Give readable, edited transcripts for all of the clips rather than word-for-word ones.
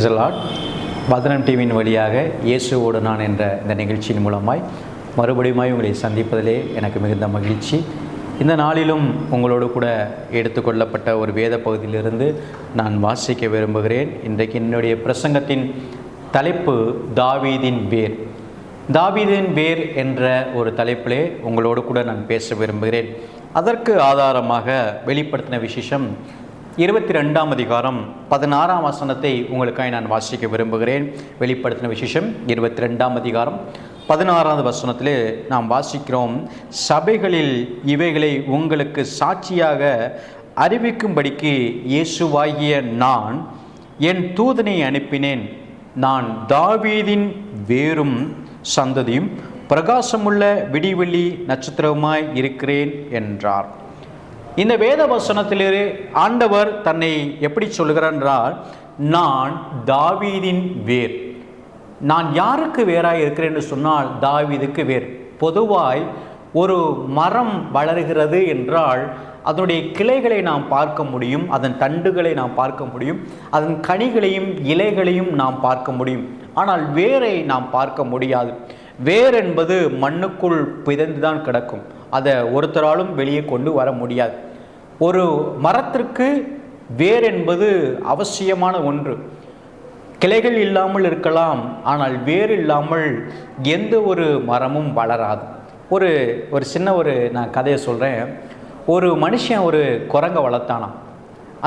Praise the Lord. வதனம் டிவியின் வழியாக இயேசுவோடு நான் என்ற இந்த நிகழ்ச்சியின் மூலமாய் மறுபடியும் உங்களை சந்திப்பதிலே எனக்கு மிகுந்த மகிழ்ச்சி. இந்த நாளிலும் உங்களோடு கூட எடுத்துக்கொள்ளப்பட்ட ஒரு வேத பகுதியிலிருந்து நான் வாசிக்க விரும்புகிறேன். இன்றைக்கு என்னுடைய பிரசங்கத்தின் தலைப்பு தாவீதின் வேர். தாவீதின் வேர் என்ற ஒரு தலைப்பிலே உங்களோடு கூட நான் பேச விரும்புகிறேன். அதற்கு ஆதாரமாக வெளிப்படுத்தின விசேஷம் 22ஆம் அதிகாரம் 16ஆம் வசனத்தை உங்களுக்காக நான் வாசிக்க விரும்புகிறேன். வெளிப்படுத்தின விசேஷம் 22ஆம் அதிகாரம் 16ஆவது வசனத்திலே நாம் வாசிக்கிறோம். சபைகளில் இவைகளை உங்களுக்கு சாட்சியாக அறிவிக்கும்படிக்கு இயேசுவாகிய நான் என் தூதனை அனுப்பினேன். நான் தாவீதின் வேரும் சந்ததியும் பிரகாசமுள்ள விடிவெள்ளி நட்சத்திரமாய் இருக்கிறேன் என்றார். இந்த வேத வசனத்திலே ஆண்டவர் தன்னை எப்படி சொல்கிறார் என்றால், நான் தாவீதின் வேர். நான் யாருக்கு வேறாய் இருக்கிறேன் என்று சொன்னால் தாவீதுக்கு வேர். பொதுவாய் ஒரு மரம் வளர்கிறது என்றால் அதனுடைய கிளைகளை நாம் பார்க்க முடியும், அதன் தண்டுகளை நாம் பார்க்க முடியும், அதன் கனிகளையும் இலைகளையும் நாம் பார்க்க முடியும். ஆனால் வேரை நாம் பார்க்க முடியாது. வேர் என்பது மண்ணுக்குள் பிதந்துதான் கிடக்கும். அதை ஒருத்தராலும் வெளியே கொண்டு வர முடியாது. ஒரு மரத்திற்கு வேர் என்பது அவசியமான ஒன்று. கிளைகள் இல்லாமல் இருக்கலாம், ஆனால் வேர் இல்லாமல் எந்த ஒரு மரமும் வளராது. ஒரு சின்ன நான் கதையை சொல்கிறேன். ஒரு மனுஷன் ஒரு குரங்கை வளர்த்தானாம்.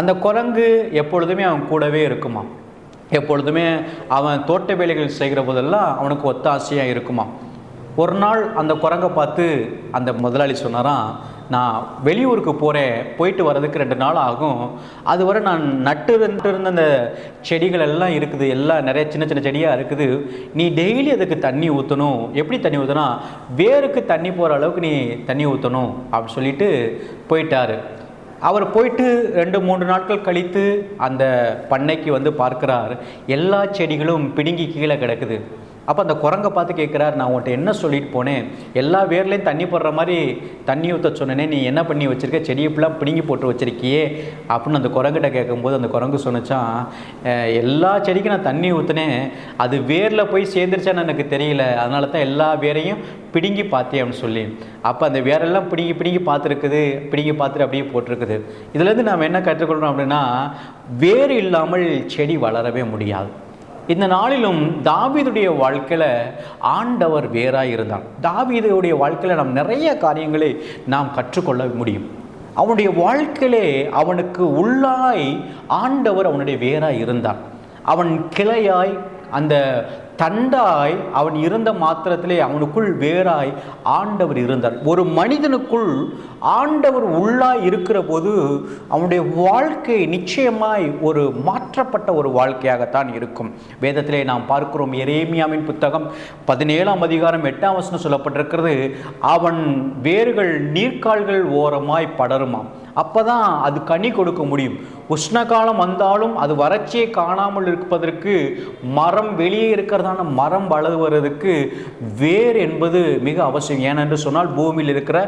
அந்த குரங்கு எப்பொழுதுமே அவன் கூடவே இருக்குமா. எப்பொழுதுமே அவன் தோட்ட வேலைகள் செய்கிற போதெல்லாம் அவனுக்கு ஒத்தாசையாக இருக்குமா. ஒரு நாள் அந்த குரங்கை பார்த்து அந்த முதலாளி சொன்னாராம், நான் வெளியூருக்கு போகிறேன், போயிட்டு வர்றதுக்கு 2 நாள் ஆகும். அதுவரை நான் நட்டு இருந்த அந்த செடிகள் எல்லாம் இருக்குது, எல்லாம் நிறைய சின்ன சின்ன செடியாக இருக்குது. நீ டெய்லி அதுக்கு தண்ணி ஊற்றணும். எப்படி தண்ணி ஊற்றனா, வேருக்கு தண்ணி போகிற அளவுக்கு நீ தண்ணி ஊற்றணும் அப்படின்னு சொல்லிட்டு போயிட்டார். அவர் போயிட்டு 2-3 நாட்கள் கழித்து அந்த பண்ணைக்கு பார்க்குறார். எல்லா செடிகளும் பிடுங்கி கீழே கிடக்குது. அப்போ அந்த குரங்கை பார்த்து கேட்குறார், நான் உன்கிட்ட என்ன சொல்லிட்டு போனேன்? எல்லா வேர்லேயும் தண்ணி போடுற மாதிரி தண்ணி ஊற்ற சொன்னேனே, நீ என்ன பண்ணி வச்சுருக்க? செடியை ஃபுல்லாக பிடுங்கி போட்டு வச்சுருக்கியே அப்படின்னு அந்த குரங்கிட்ட கேட்கும்போது அந்த குரங்கு சொன்னிச்சான், எல்லா செடிக்கும் நான் தண்ணி ஊற்றினேன், அது வேரில் போய் சேர்ந்துருச்சான்னு எனக்கு தெரியல, அதனால தான் எல்லா வேரையும் பிடுங்கி பார்த்தேன் அப்படின்னு சொல்லி. அப்போ அந்த வேரெல்லாம் பிடுங்கி பார்த்துருக்குது, பிடுங்கி பார்த்துட்டு அப்படியே போட்டிருக்குது. இதுலேருந்து நாம் என்ன கற்றுக்கொள்கிறோம் அப்படின்னா, வேர் இல்லாமல் செடி வளரவே முடியாது. இந்த நாளிலும் தாவீதுடைய வாழ்க்கையில் ஆண்டவர் வேறாக இருந்தான். தாவீதுடைய வாழ்க்கையில் நாம் நிறைய காரியங்களை நாம் கற்றுக்கொள்ள முடியும். அவனுடைய வாழ்க்கையிலே அவனுக்கு உள்ளாய் ஆண்டவர் அவனுடைய வேறாக இருந்தான். அவன் கிளையாய் அந்த தண்டாய் அவன் இருந்த மாத்திரத்திலே அவனுக்குள் வேறாய் ஆண்டவர் இருந்தார். ஒரு மனிதனுக்குள் ஆண்டவர் உள்ளாய் இருக்கிற போது அவனுடைய வாழ்க்கை நிச்சயமாய் ஒரு மாற்றப்பட்ட ஒரு வாழ்க்கையாகத்தான் இருக்கும். வேதத்திலே நாம் பார்க்கிறோம், எரேமியாவின் புத்தகம் 17ஆம் அதிகாரம் 8ஆம் வசனம் சொல்லப்பட்டிருக்கிறது, அவன் வேர்கள் நீர்க்கால்கள் ஓரமாய் படருமாம். அப்போதான் அது கனி கொடுக்க முடியும். உஷ்ண காலம் வந்தாலும் அது வறட்சியை காணாமல் இருப்பதற்கு மரம் வெளியே இருக்கிறதான மரம் வளருவதற்கு வேர் என்பது மிக அவசியம். ஏனென்று சொன்னால் பூமியில் இருக்கிற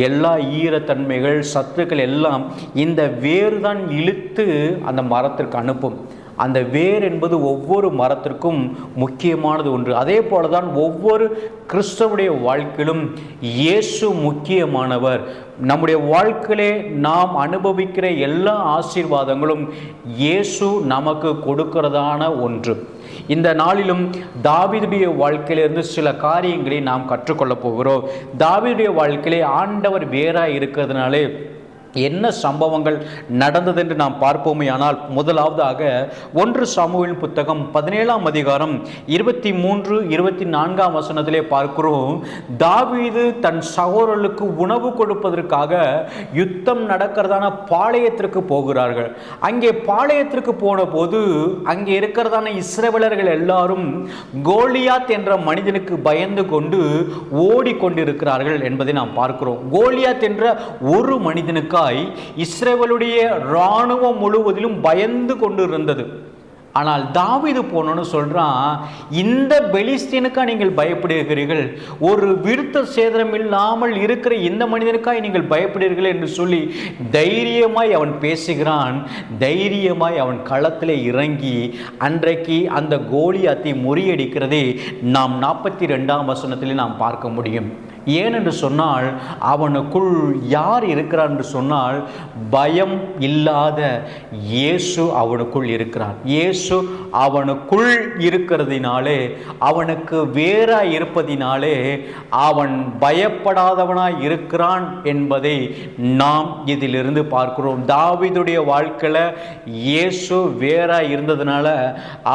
எல்லா ஈரத்தன்மைகள் சத்துக்கள் எல்லாம் இந்த வேர் தான் இழுத்து அந்த மரத்திற்கு அனுப்பும். அந்த வேர் என்பது ஒவ்வொரு மரத்திற்கும் முக்கியமானது ஒன்று. அதே போல தான் ஒவ்வொரு கிறிஸ்தவனுடைய வாழ்க்கையிலும் இயேசு முக்கியமானவர். நம்முடைய வாழ்க்கையிலே நாம் அனுபவிக்கிற எல்லா ஆசீர்வாதங்களும் இயேசு நமக்கு கொடுக்கிறதான ஒன்று. இந்த நாளிலும் தாவீதுடைய வாழ்க்கையிலிருந்து சில காரியங்களை நாம் கற்றுக்கொள்ள போகிறோம். தாவீதுடைய வாழ்க்கையிலே ஆண்டவர் வேறாக இருக்கிறதுனாலே என்ன சம்பவங்கள் நடந்தது என்று நாம் பார்ப்போமே. ஆனால் முதலாவதாக 1 சாமுவேலின் புத்தகம் 17ஆம் அதிகாரம் 23-24ஆம் வசனத்திலே பார்க்கிறோம். தாவீது தன் சகோதரர்களுக்கு உணவு கொடுப்பதற்காக யுத்தம் நடக்கிறதான பாளையத்திற்கு போகிறார்கள். அங்கே பாளையத்திற்கு போன போது அங்கே இருக்கிறதான இஸ்ரவேலர்கள் எல்லாரும் கோலியாத் என்ற மனிதனுக்கு பயந்து கொண்டு ஓடிக்கொண்டிருக்கிறார்கள் என்பதை நாம் பார்க்கிறோம். கோலியாத் என்ற ஒரு மனிதனுக்காக இஸ்ரவேலுடைய இராணுவம் முழுவதிலும் பயந்து கொண்டு இருந்தது. ஆனால் தாவீது போனோன்னு சொல்கிறான், இந்த பெலிஸ்தீனுக்கா நீங்கள் பயப்படுகிறீர்கள், ஒரு விருத்த சேதனம் இல்லாமல் இருக்கிற இந்த மனிதனுக்காய் நீங்கள் பயப்படுகிறீர்கள் என்று சொல்லி தைரியமாய் அவன் பேசுகிறான். தைரியமாய் அவன் களத்தில் இறங்கி அன்றைக்கு அந்த கோலியாத்தை முறியடிக்கிறதை நாம் 42ஆம் வசனத்தில் நாம் பார்க்க முடியும். ஏனென்று சொன்னால் அவனுக்குள் யார் இருக்கிறார் என்று சொன்னால் பயம் இல்லாத இயேசு அவனுக்குள் இருக்கிறார். இயேசு அவனுக்குள் இருக்கிறதினாலே, அவனுக்கு வேறாய் இருப்பதினாலே அவன் பயப்படாதவனாய் இருக்கிறான் என்பதை நாம் இதிலிருந்து பார்க்கிறோம். தாவீதுடைய வாழ்க்கையில் இயேசு வேறாய் இருந்ததுனால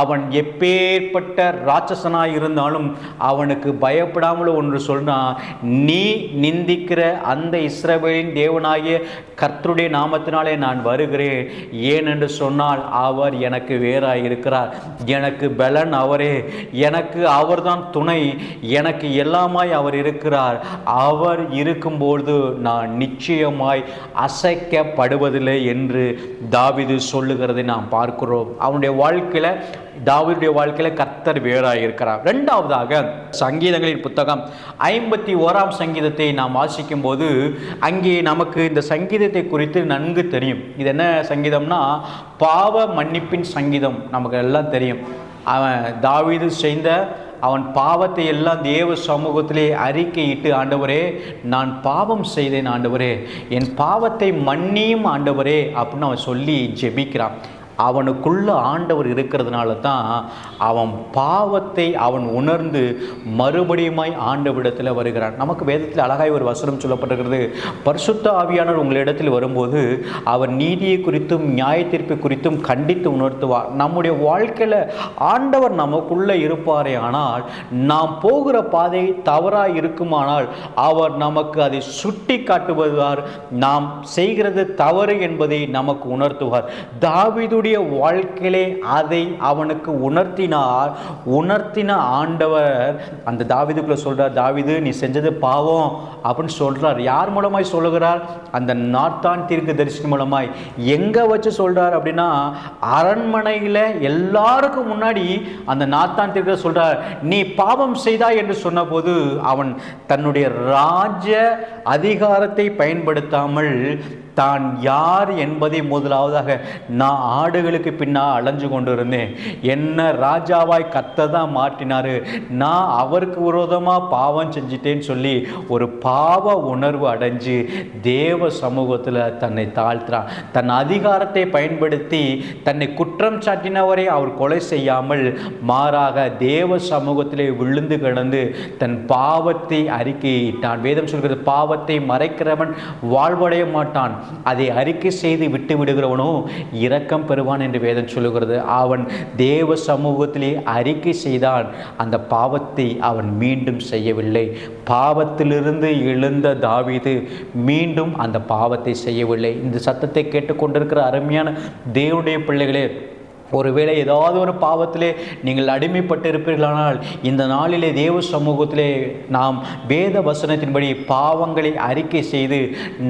அவன் எப்பேற்பட்ட ராட்சசனாய் இருந்தாலும் அவனுக்கு பயப்படாமல் ஒன்று சொன்னான், நீ நிந்திக்கிற அந்த இஸ்ரவேலின் தேவனாகிய கர்த்தருடைய நாமத்தினாலே நான் வருகிறேன். ஏனென்று சொன்னால் அவர் எனக்கு வேறாய் இருக்கிறார், எனக்கு பலன் அவரே, எனக்கு அவர்தான் துணை, எனக்கு எல்லாமாய் அவர் இருக்கிறார். அவர் இருக்கும்போது நான் நிச்சயமாய் அசைக்கப்படுவதில்லை என்று தாவீது சொல்லுகிறதை நாம் பார்க்கிறோம். அவனுடைய வாழ்க்கையில், தாவீதுடைய வாழ்க்கையில் கர்த்தர் வேறாய் இருக்கிறார். இரண்டாவதாக சங்கீதங்களின் புத்தகம் 51ஆம் சங்கீதத்தை நாம் வாசிக்கும் போது அங்கே நமக்கு இந்த சங்கீதத்தை குறித்து நன்கு தெரியும். இது என்ன சங்கீதம்னா பாவ மன்னிப்பின் சங்கீதம். நமக்கு எல்லாம் தெரியும். அவன் தாவீது செய்த அவன் பாவத்தை எல்லாம் தேவ சமூகத்திலே அறிக்கையிட்டு, ஆண்டவரே நான் பாவம் செய்தேன் ஆண்டவரே, என் பாவத்தை மன்னியும் ஆண்டவரே அப்படின்னு அவன் சொல்லி ஜெபிக்கிறான். அவனுக்குள்ள ஆண்டவர் இருக்கிறதுனால தான் அவன் பாவத்தை அவன் உணர்ந்து மறுபடியுமாய் ஆண்டவரிடத்தில் வருகிறான். நமக்கு வேதத்தில் அழகாய் ஒரு வசனம் சொல்லப்பட்டிருக்கிறது, பரிசுத்த ஆவியானவர் உங்களிடத்தில் வரும்போது அவர் நீதியை குறித்தும் நியாய தீர்ப்பை குறித்தும் கண்டித்து உணர்த்துவார். நம்முடைய வாழ்க்கையில் ஆண்டவர் நமக்குள்ளே இருப்பாரே ஆனால், நாம் போகிற பாதை தவறாக இருக்குமானால் அவர் நமக்கு அதை சுட்டி காட்டுவார், நாம் செய்கிறது தவறு என்பதை நமக்கு உணர்த்துவார். தாவீதுடைய வாழ்க்கையிலே அதை அவனுக்கு உணர்த்தின ஆண்டவர் அந்த தாவீதுக்குள்ள சொல்றார், தாவீது நீ செஞ்சது பாவம் அப்படின்னு சொல்றார். யார் மூலமாய் சொல்லுகிறார்? அந்த நாத்தான் தீர்க்கதரிசி மூலமாய். எங்க வச்சு சொல்றார் அப்படின்னா, அரண்மனையில் எல்லாருக்கும் முன்னாடி அந்த நாத்தான் தீர்க்கதரிசி சொல்றார், நீ பாவம் செய்தாய் என்று சொன்ன போது அவன் தன்னுடைய ராஜ அதிகாரத்தை பயன்படுத்தாமல் தான் யார் என்பதை முதலாவதாக, நான் ஆடுகளுக்கு பின்னால் அலைஞ்சு கொண்டு இருந்தேன், என்ன ராஜாவாய் கர்த்தர் தான் மாற்றினாரு, நான் அவருக்கு விரோதமாக பாவம் செஞ்சிட்டேன்னு சொல்லி ஒரு பாவ உணர்வு அடைஞ்சு தேவ சமூகத்தில் தன்னை தாழ்த்துறான். தன் அதிகாரத்தை பயன்படுத்தி தன்னை குற்றம் சாட்டினவரை அவர் கொலை செய்யாமல் மாறாக தேவ சமூகத்திலே விழுந்து கிடந்து தன் பாவத்தை அறிக்கையிட்டான். வேதம் சொல்கிறது, பாவத்தை மறைக்கிறவன் வாழ்வடைய மாட்டான், அதை அறிக்கை செய்து விட்டு விடுகிறவனோ இரக்கம் பெறுவான் என்று வேதம் சொல்லுகிறது. அவன் தேவ சமூகத்திலே அறிக்கை செய்தான், அந்த பாவத்தை அவன் மீண்டும் செய்யவில்லை. பாவத்திலிருந்து எழுந்த தாவீது மீண்டும் அந்த பாவத்தை செய்யவில்லை. இந்த சத்தத்தை கேட்டுக்கொண்டிருக்கிற அருமையான தேவனுடைய பிள்ளைகளே, ஒருவேளை ஏதாவது ஒரு பாவத்திலே நீங்கள் அடிமைப்பட்டு இருப்பீர்களானால் இந்த நாளிலே தேவ சமூகத்திலே நாம் வேத வசனத்தின்படி பாவங்களை அறிக்கை செய்து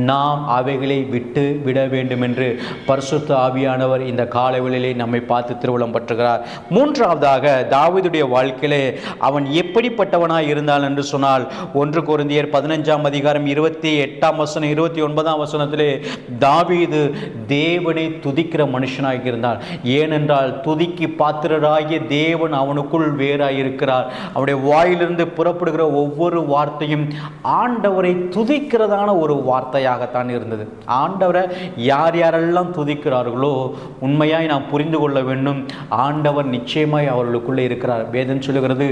நாம் அவைகளை விட்டு விட வேண்டும் என்று பரிசுத்த ஆவியானவர் இந்த காலவெளியிலே நம்மை பார்த்து திருவுளம் பற்றுகிறார். மூன்றாவதாக தாவீதுடைய வாழ்க்கையிலே அவன் எப்படிப்பட்டவனாய் இருந்தான் என்று சொன்னால், 1 கொரிந்தியர் 15ஆம் அதிகாரம் 28ஆம் வசனம் 29ஆம் வசனத்திலே தாவீது தேவனை துதிக்கிற மனுஷனாக இருந்தார். ஏனென்றால் துதிக்கு பாத்திரராகிய தேவன் அவனுக்குள் வேறாயிருக்கிறார். அவனுடைய வாயிலிருந்து புறப்படுகிற ஒவ்வொரு வார்த்தையும் ஆண்டவரை துதிக்கிறதான ஒரு வார்த்தையாகத்தான் இருந்தது. ஆண்டவரை யார் யாரெல்லாம் துதிக்கிறார்களோ உண்மையாய் நாம் புரிந்து கொள்ள வேண்டும், ஆண்டவர் நிச்சயமாய் அவர்களுக்குள்ளே இருக்கிறார். வேதம் சொல்லுகிறது,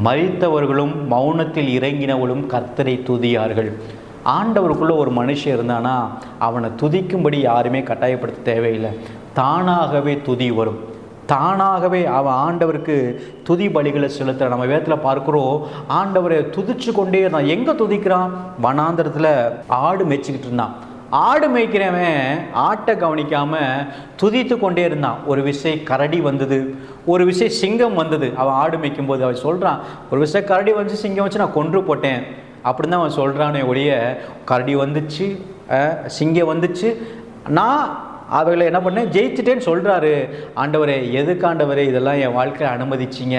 மரித்தவர்களும் மௌனத்தில் இறங்கினவர்களும் கர்த்தரை துதியார்கள். ஆண்டவருக்குள்ளே ஒரு மனுஷன் இருந்தானா அவனை துதிக்கும்படி யாருமே கட்டாயப்படுத்த தேவையில்லை. தானாகவே துதி வரும். தானாகவே அவன் ஆண்டவருக்கு துதி பலிகளை செலுத்துற நம்ம வேதத்தில் பார்க்குறோம். ஆண்டவரை துதிச்சு கொண்டே இருந்தான். எங்கே துதிக்கிறான்? வனாந்திரத்தில் ஆடு மேய்ச்சிக்கிட்டு இருந்தான். ஆடு மேய்க்கிறவன் ஆட்டை கவனிக்காமல் துதித்து கொண்டே இருந்தான். ஒரு விஷயம் கரடி வந்தது, ஒரு விஷயம் சிங்கம் வந்தது. அவன் ஆடு மேய்க்கும் போது அவன் சொல்கிறான், ஒரு விஷயம் கரடி வந்து சிங்கம் வச்சு நான் கொன்று போட்டேன் அப்படின்னு தான் அவன் சொல்கிறானே ஒழிய, கரடி வந்துச்சு சிங்கம் வந்துச்சு, நான் அவர்களை என்ன பண்ணேன், ஜெயிச்சிட்டேன்னு சொல்கிறாரு. ஆண்டவரே, எதுக்கு ஆண்டவரே இதெல்லாம் என் வாழ்க்கையை அனுமதிச்சிங்க,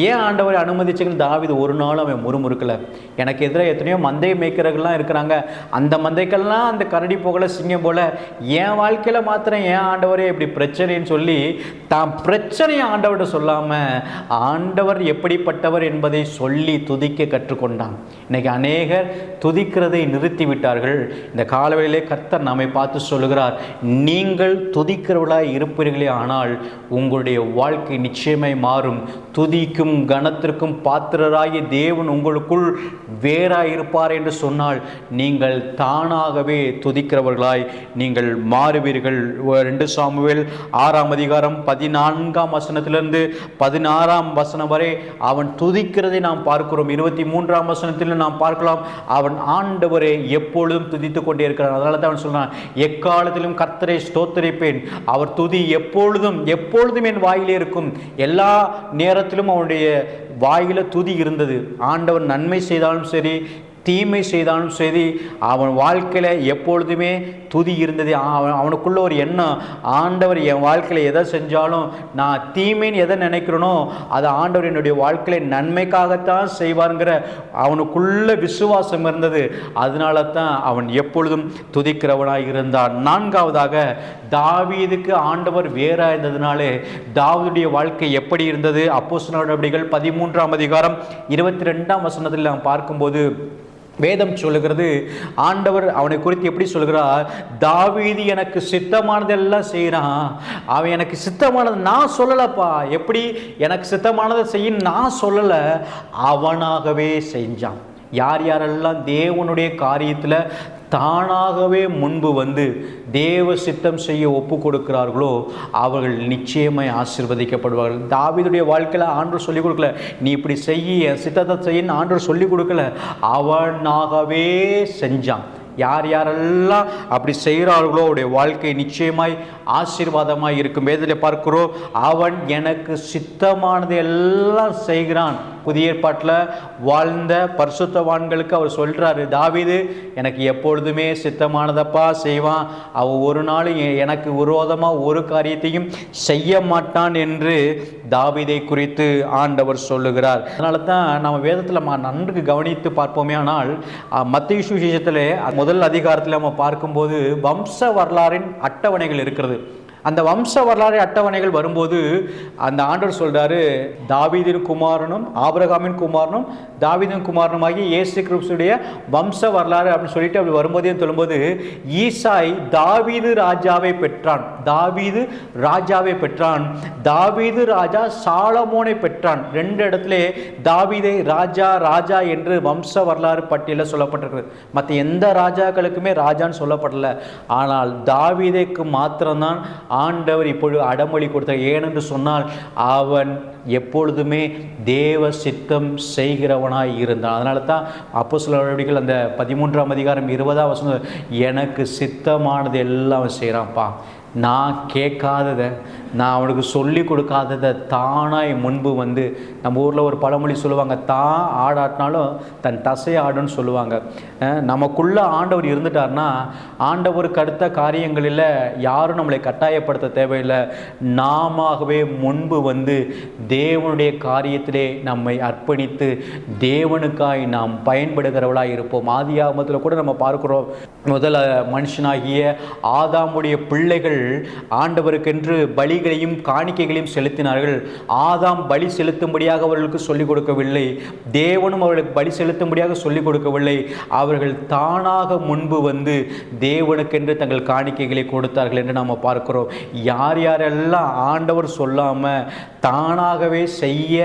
ஏன் ஆண்டவரை அனுமதிச்சிங்கன்னு தாவீது ஒரு நாள் அவன் முறுமுறுக்கலை. எனக்கு எதிராக எத்தனையோ மந்தை மேய்க்கிறவர்கள்லாம் இருக்கிறாங்க, அந்த மந்தைக்கெல்லாம் அந்த கரடி போகல, சிங்கம் போல, என் வாழ்க்கையில் மாத்திரம் ஏன் ஆண்டவரே இப்படி பிரச்சனைன்னு சொல்லி தான் பிரச்சனையை ஆண்டவர்கிட்ட சொல்லாமல் ஆண்டவர் எப்படிப்பட்டவர் என்பதை சொல்லி துதிக்க கற்றுக்கொண்டான். இன்னைக்கு அநேகர் துதிக்கிறதை நிறுத்தி விட்டார்கள். இந்த காலவெளியிலே கர்த்தர் நம்மை பார்த்து சொல்லுகிறார், நீங்கள் துதிக்கிறவர்களாய் இருப்பீர்களே ஆனால் உங்களுடைய வாழ்க்கை நிச்சயமாய் மாறும். துதிக்கும் கனத்திற்கும் பாத்திரராகி தேவன் உங்களுக்குள் வேறாய் இருப்பார் என்று சொன்னால் நீங்கள் தானாகவே துதிக்கிறவர்களாய் நீங்கள் மாறுவீர்கள். 2 சாமுவேல் 6ஆம் அதிகாரம் 14ஆம் வசனத்திலிருந்து 16ஆம் வசனம் வரை அவன் துதிக்கிறதை நாம் பார்க்கிறோம். 23ஆம் வசனத்தில் நாம் பார்க்கலாம், அவன் ஆண்டவரை எப்பொழுதும் துதித்து கொண்டே இருக்கிறான். அதனால தான் அவன் சொல்றான், எக்காலத்திலும் கர்த்தரை ஸ்தோத்திரிப்பேன், அவர் துதி எப்பொழுதும் எப்பொழுதும் என் வாயிலே இருக்கும். எல்லா நேரத்திலும் அவனுடைய வாயில துதி இருந்தது. ஆண்டவர் நன்மை செய்தாலும் சரி, தீமை செய்தாலும் சரி, அவன் வாழ்க்கையில் எப்பொழுதுமே துதி இருந்தது. அவனுக்குள்ள ஒரு எண்ணம், ஆண்டவர் என் வாழ்க்கையில் எதை செஞ்சாலும் நான் தீமைன்னு எதை நினைக்கிறேனோ அதை ஆண்டவர் என்னுடைய வாழ்க்கையில் நன்மைக்காகத்தான் செய்வாருங்கிற அவனுக்குள்ள விசுவாசம் இருந்தது. அதனால தான் அவன் எப்பொழுதும் துதிக்கிறவனாக இருந்தான். 4ஆவதாக, தாவீதுக்கு ஆண்டவர் வேறா இருந்ததுனாலே தாவீதுடைய வாழ்க்கை எப்படி இருந்தது? அப்போஸ்தலர் நடவடிக்கைகள் 13ஆம் அதிகாரம் 22ஆம் வசனத்தில் நாம் பார்க்கும்போது வேதம் சொல்லுகிறது, ஆண்டவர் அவனை குறித்து எப்படி சொல்கிறார், தாவீது எனக்கு சித்தமானதெல்லாம் செய்கிறான், அவன் எனக்கு சித்தமானது நான் சொல்லலப்பா, எப்படி எனக்கு சித்தமானதை செய்ய நான் சொல்லலை, அவனாகவே செஞ்சான். யார் யாரெல்லாம் தேவனுடைய காரியத்தில் தானாகவே முன்பு வந்து தேவ சித்தம் செய்ய ஒப்பு கொடுக்கிறார்களோ அவர்கள் நிச்சயமாய் ஆசீர்வதிக்கப்படுவார்கள். தாவீதுடைய வாழ்க்கையில் ஆண்டவர் சொல்லிக் கொடுக்கல, நீ இப்படி செய்ய சித்தத்தை செய்யன்னு ஆண்டவர் சொல்லிக் கொடுக்கல, அவனாகவே செஞ்சான். யார் யாரெல்லாம் அப்படி செய்கிறார்களோ அவருடைய வாழ்க்கை நிச்சயமாய் ஆசீர்வாதமாய் இருக்கும். வேதத்தில் பார்க்கிறோம், அவன் எனக்கு சித்தமானது எல்லாம் செய்கிறான். புதிய ஏற்பாட்டில் வாழ்ந்த பரிசுத்தவான்களுக்கு அவர் சொல்கிறாரு, தாவீது எனக்கு எப்பொழுதுமே சித்தமானதப்பா செய்வான், அவன் ஒரு நாளும் எனக்கு விரோதமாக ஒரு காரியத்தையும் செய்ய மாட்டான் என்று தாவீதை குறித்து ஆண்டவர் சொல்லுகிறார். அதனால தான் நம்ம வேதத்தில் நன்கு கவனித்து பார்ப்போமே. ஆனால் மத்தேயு சுவிசேஷத்தில் முதல் அதிகாரத்தில் நம்ம பார்க்கும்போது வம்ச வரலாறின் அட்டவணைகள் இருக்கிறது. அந்த வம்ச வரலாறு அட்டவணைகள் வரும்போது அந்த ஆண்டவர் சொல்கிறாரு, தாவீதின் குமாரனும் ஆபிரகாமின் குமாரனும் தாவீதின் குமாரனுமாகி இயேசு கிறிஸ்துடைய வம்ச வரலாறு அப்படின்னு சொல்லிட்டு அப்படி வரும்போதே சொல்லும்போது, ஈசாய் தாவீது ராஜாவை பெற்றான், தாவீது ராஜாவை பெற்றான், தாவீது ராஜா சாலமோனை பெற்றான். 2 இடத்துல தாவீதை ராஜா ராஜா என்று வம்ச வரலாறு பட்டியலில் சொல்லப்பட்டிருக்கிறது. மற்ற எந்த ராஜாக்களுக்குமே ராஜான்னு சொல்லப்படலை. ஆனால் தாவீதைக்கு மாத்திரம்தான் ஆண்டவர் இப்பொழுது அடமொழி கொடுத்தார். ஏனென்று சொன்னால் அவன் எப்பொழுதுமே தேவ சித்தம் செய்கிறவனாய் இருந்தான். அதனால தான் அப்போஸ்தலர் நடவடிக்கைகள் அந்த 13ஆம் அதிகாரம் 20ஆம் வசனம், எனக்கு சித்தமானது எல்லாம் செய்கிறான்ப்பா, நான் கேட்காததை நான் அவனுக்கு சொல்லி கொடுக்காததை தானாய் முன்பு வந்து, நம்ம ஊரில் ஒரு பழமொழி சொல்லுவாங்க, தான் ஆடாட்டினாலும் தன் தசையை ஆடுன்னு சொல்லுவாங்க. நமக்குள்ளே ஆண்டவர் இருந்துட்டார்னா ஆண்டவருக்கு அடுத்த காரியங்களில் யாரும் நம்மளை கட்டாயப்படுத்த தேவையில்லை. நாமவே முன்பு வந்து தேவனுடைய காரியத்திலே நம்மை அர்ப்பணித்து தேவனுக்காய் நாம் பயன்படுகிறவளாக இருப்போம். ஆதியாகமத்தில் கூட நம்ம பார்க்கிறோம், முதல் மனுஷனாகிய ஆதாமுடைய பிள்ளைகள் ஆண்டவருக்கென்று பலிகளையும் காணிக்கைகளையும் செலுத்தினார்கள். ஆதாம் பலி செலுத்தும்படியாக அவர்களுக்கு சொல்லிக் கொடுக்கவில்லை, தேவனும் அவர்களுக்கு பலி செலுத்தும்படியாக சொல்லிக் கொடுக்கவில்லை. அவர்கள் தானாக முன்பு வந்து தேவனுக்கென்று தங்கள் காணிக்கைகளை கொடுத்தார்கள் என்று நாம் பார்க்கிறோம். யார் யாரெல்லாம் ஆண்டவர் சொல்லாமல் தானாகவே செய்ய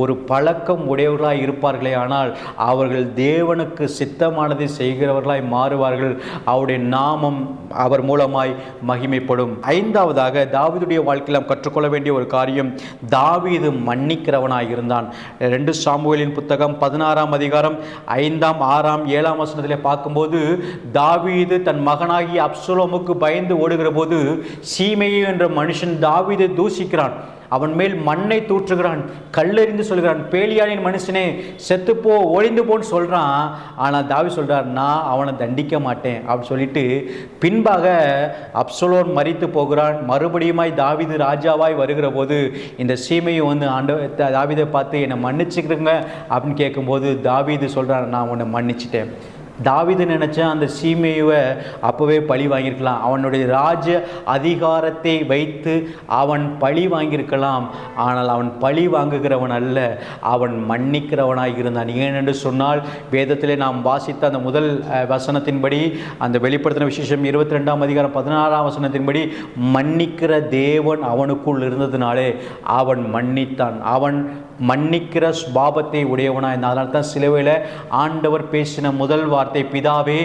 ஒரு பழக்கம் உடையவர்களாய் இருப்பார்களே ஆனால் அவர்கள் தேவனுக்கு சித்தமானதை செய்கிறவர்களாய் மாறுவார்கள். அவருடைய நாமம் அவர் மூலமாய் மகிமைப்படும். 5ஆவதாக, தாவீதுடைய வாழ்க்கையில் நாம் கற்றுக்கொள்ள வேண்டிய ஒரு காரியம், தாவீது மன்னிக்கிறவனாய் இருந்தான். 2 சாமுவேலின் புத்தகம் 16ஆம் அதிகாரம் 5ஆம் 6ஆம் 7ஆம் வசனத்திலே பார்க்கும்போது, தாவீது தன் மகனாகிய அப்சலோமுக்கு பயந்து ஓடுகிற போது சீமேயி என்ற மனுஷன் தாவீதை தூஷிக்கிறான். அவன் மேல் மண்ணை தூற்றுகிறான், கல்லெறிந்து சொல்கிறான், பேலியானின் மனுஷனே செத்துப்போ, ஒழிந்து போன்னு சொல்கிறான். ஆனால் தாவீது சொல்கிறார், நான் அவனை தண்டிக்க மாட்டேன் அப்படின்னு சொல்லிட்டு பின்பாக அப்சலோம் மரித்து போகிறான். மறுபடியுமாய் தாவீது ராஜாவாய் வருகிற போது இந்த சீமையை தாவீதை பார்த்து என்னை மன்னிச்சுக்கிறங்க அப்படின்னு கேட்கும்போது தாவீது சொல்கிறான், நான் உன்னை மன்னிச்சிட்டேன். தாவீது நினச்சா அந்த சீமையை அப்போவே பழி வாங்கியிருக்கலாம். அவனுடைய ராஜ அதிகாரத்தை வைத்து அவன் பழி வாங்கியிருக்கலாம். ஆனால் அவன் பழி வாங்குகிறவன் அல்ல, அவன் மன்னிக்கிறவனாக இருந்தான். ஏனென்று சொன்னால் வேதத்திலே நாம் வாசித்த அந்த முதல் வசனத்தின்படி, அந்த வெளிப்படுத்தின விசேஷம் 22ஆம் அதிகாரம் 16ஆம் வசனத்தின்படி மன்னிக்கிற தேவன் அவனுக்குள் இருந்ததுனாலே அவன் மன்னித்தான். அவன் மன்னிக்கிற சுபாவத்தை உடையவனாய். அதனால தான் சிலுவையில் ஆண்டவர் பேசின முதல் வார்த்தை, பிதாவே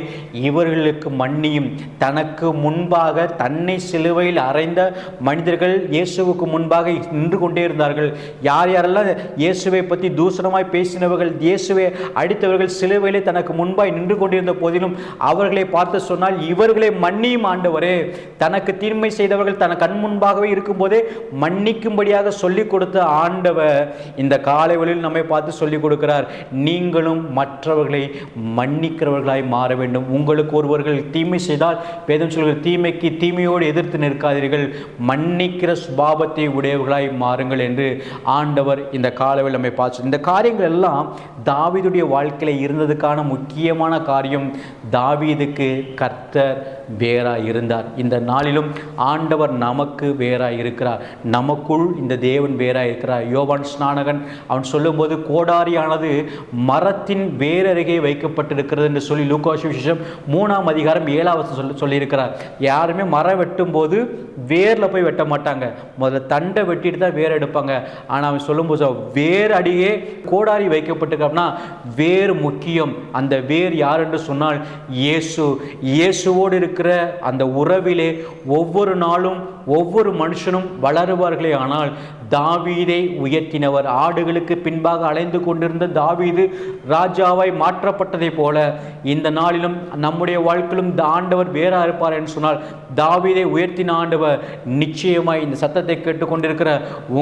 இவர்களுக்கு மன்னியும். தனக்கு முன்பாக தன்னை சிலுவையில் அறைந்த மனிதர்கள் இயேசுவுக்கு முன்பாக நின்று கொண்டே இருந்தார்கள். யார் யாரெல்லாம் இயேசுவை பற்றி தூசணமாய் பேசினவர்கள், இயேசுவை அடித்தவர்கள் சிலுவையிலே தனக்கு முன்பாய் நின்று கொண்டிருந்த போதிலும் அவர்களை பார்த்து சொன்னால், இவர்களை மன்னியும் ஆண்டவரே. தனக்கு தீமை செய்தவர்கள் தன கண் முன்பாகவே இருக்கும்போதே மன்னிக்கும்படியாக சொல்லிக் கொடுத்த ஆண்டவர் இந்த காலைவெளியில் நம்மை பார்த்து சொல்லிக் கொடுக்கிறார், நீங்களும் மற்றவர்களை மன்னிக்கிறவர்களாய் மாற வேண்டும். உங்களுக்கு ஒருவர்கள் தீமை செய்தால் வேதம் சொல்கிற தீமைக்கு தீமையோடு எதிர்த்து நிற்காதீர்கள், மன்னிக்கிற சுபாவத்தை உடையவர்களாய் மாறுங்கள் என்று ஆண்டவர் இந்த காலைவெளியில் நம்மை பார்த்து. இந்த காரியங்கள் எல்லாம் தாவீதுடைய வாழ்க்கையில் இருந்ததுக்கான முக்கியமான காரியம், தாவீதுக்கு கர்த்தர் வேறாய் இருந்தார். இந்த நாளிலும் ஆண்டவர் நமக்கு வேறாய் இருக்கிறார், நமக்குள் இந்த தேவன் வேறாய் இருக்கிறார். யோவான் ஸ்நானகன் அவன் சொல்லும்போது, கோடாரியானது மரத்தின் வேரருகே வைக்கப்பட்டிருக்கிறது என்று சொல்லி லூக்கா சுவிசேஷம் 3ஆம் அதிகாரம் 7ஆவது சொல்லியிருக்கிறார். யாருமே மரம் வெட்டும் போது வேரில் போய் வெட்ட மாட்டாங்க, முதல்ல தண்டை வெட்டிட்டு தான் வேர் எடுப்பாங்க. ஆனால் அவன் சொல்லும்போது வேர் அடியே கோடாரி வைக்கப்பட்டிருக்கா, வேர் முக்கியம். அந்த வேர் யார் என்று சொன்னால் இயேசு. இயேசுவோடு இருக்கிற அந்த உறவிலே ஒவ்வொரு நாளும் ஒவ்வொரு மனுஷனும் வளருவார்களே. ஆனால் தாவீதை உயர்த்தினவர், ஆடுகளுக்கு பின்பாக அலைந்து கொண்டிருந்த தாவீது ராஜாவாய் மாற்றப்பட்டதை போல இந்த நாளிலும் நம்முடைய வாழ்க்கையிலும் இந்த ஆண்டவர் வேறா இருப்பார் என்று சொன்னால், தாவீதை உயர்த்தின ஆண்டவர் நிச்சயமாய் இந்த சத்தத்தை கேட்டுக்கொண்டிருக்கிற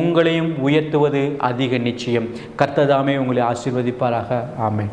உங்களையும் உயர்த்துவது அதிக நிச்சயம். கர்த்தர் தாமே உங்களை ஆசீர்வதிப்பாராக. ஆமென்.